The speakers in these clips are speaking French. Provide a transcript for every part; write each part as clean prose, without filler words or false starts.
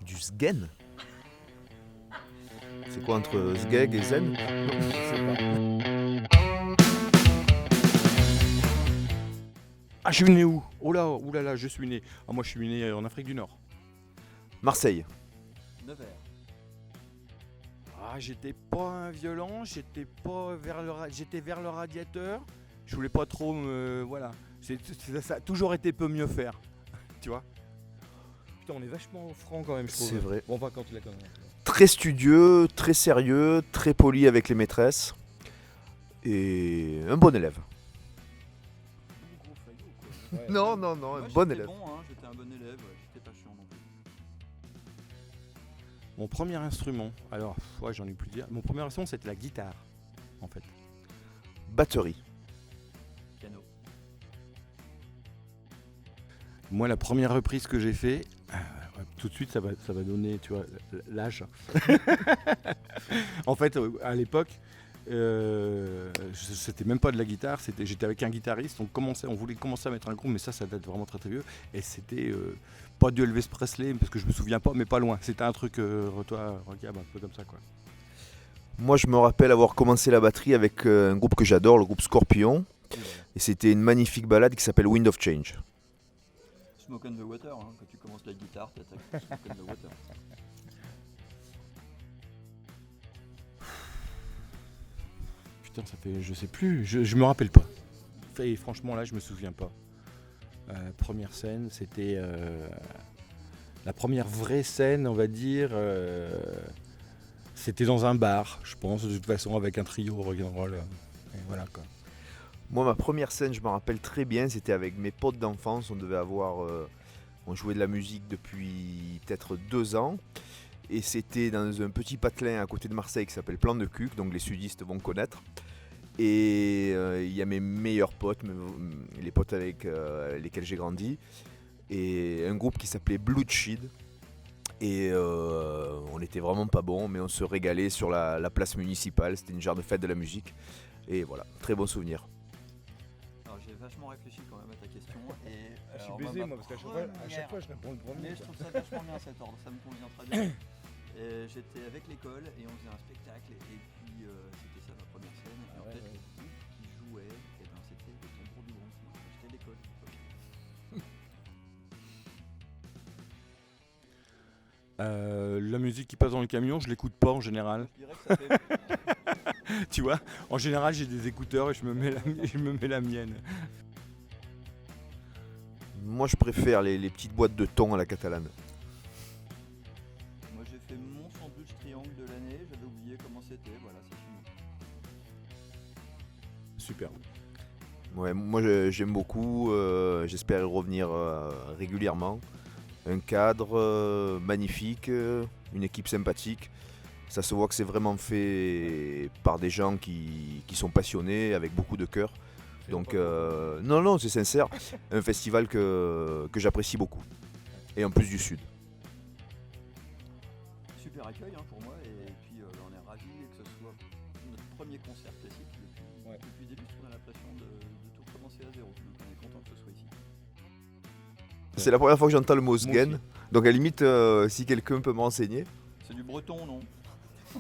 Du Sgen? C'est quoi entre Sgeg et Zen? Je sais pas. Ah, je suis né où? Oh là, oulala, je suis né. Ah, moi, je suis né en Afrique du Nord. Marseille. Nevers. Ah, j'étais pas un violent, j'étais vers le radiateur. Je voulais pas trop me. Voilà. Ça a toujours été peu mieux faire. Tu vois? Putain, on est vachement franc quand même, je trouve. C'est vrai. Bon, pas quand tu l'as quand même. Très studieux, très sérieux, très poli avec les maîtresses. Et un bon élève. Gros faillot, quoi. Ouais. Non, un Moi, bon j'étais élève. bon, hein, j'étais un bon élève, ouais, j'étais pas chiant non plus. Mon premier instrument, alors, ouais, j'en ai plusieurs. Mon premier instrument, c'était la guitare, en fait. Batterie. Piano. Moi, la première reprise que j'ai fait, tout de suite, ça va donner, tu vois, l'âge. En fait, à l'époque, c'était même pas de la guitare, j'étais avec un guitariste, on voulait commencer à mettre un groupe, mais ça date vraiment très très vieux. Et c'était pas du Elvis Presley, parce que je me souviens pas, mais pas loin. C'était un truc, toi, regarde, un peu comme ça, quoi. Moi, je me rappelle avoir commencé la batterie avec un groupe que j'adore, le groupe Scorpion. Et c'était une magnifique balade qui s'appelle Wind of Change. Smoke on the Water, hein, quand tu commences la guitare, tu attaques Smoke on the Water. Putain, ça fait, je sais plus, je me rappelle pas. Et franchement, là, je me souviens pas. Première scène, c'était la première vraie scène, on va dire. C'était dans un bar, je pense, de toute façon, avec un trio rock'n'roll. Et voilà, quoi. Moi, ma première scène, je me rappelle très bien, c'était avec mes potes d'enfance. On devait avoir. On jouait de la musique depuis peut-être 2 ans. Et c'était dans un petit patelin à côté de Marseille qui s'appelle Plan de Cuc, donc les sudistes vont connaître. Et il y a mes meilleurs potes, les potes avec lesquels j'ai grandi. Et un groupe qui s'appelait Bloodshed. Et on était vraiment pas bons, mais on se régalait sur la place municipale. C'était une genre de fête de la musique. Et voilà, très bon souvenir. Alors j'ai vachement réfléchi quand même à ta question. Et, Je suis alors, baisé, ma moi, parce qu'à première- chaque fois, je réponds le premier. Mais je trouve ça vachement bien cet ordre, ça me convient très bien. Et j'étais avec l'école et on faisait un spectacle et puis c'était ça ma première scène. Et en ouais, fait ouais. le groupe qui jouait, et ben, c'était le Tambour du Bronx. Moi, j'étais à l'école. La musique qui passe dans le camion, je l'écoute pas en général. Je dirais que ça fait. Tu vois, en général, j'ai des écouteurs et je me mets la mienne. Moi, je préfère les petites boîtes de thon à la catalane. Moi j'ai fait mon sandwich triangle de l'année, j'avais oublié comment c'était, voilà, c'est fini. Super. Ouais, moi, j'aime beaucoup. J'espère y revenir régulièrement. Un cadre magnifique, une équipe sympathique. Ça se voit que c'est vraiment fait par des gens qui sont passionnés, avec beaucoup de cœur. Donc, non, c'est sincère. Un festival que j'apprécie beaucoup. Et en plus du Sud. Super accueil hein, pour moi et puis on est ravis que ce soit notre premier concert classique depuis le début, parce qu'on a l'impression de tout recommencer à zéro. Donc on est content que ce soit ici. C'est la première fois que j'entends le mot Moi Sgen. aussi. Donc, à la limite, si quelqu'un peut me renseigner. C'est du breton, non?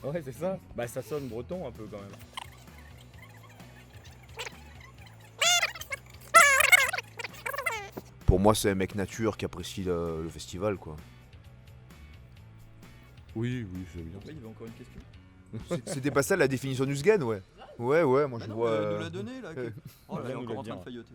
Ouais, c'est ça. Bah, ça sonne breton un peu quand même. Pour moi, c'est un mec nature qui apprécie le festival, quoi. Oui, c'est bien. Oui, il y avait encore une question. C'était pas ça la définition du Sgen, ouais. Ouais, moi Bah je non, vois. elle nous l'a donné là. Oh là, Elle elle est nous encore l'a en dit, train de ouais. failloter.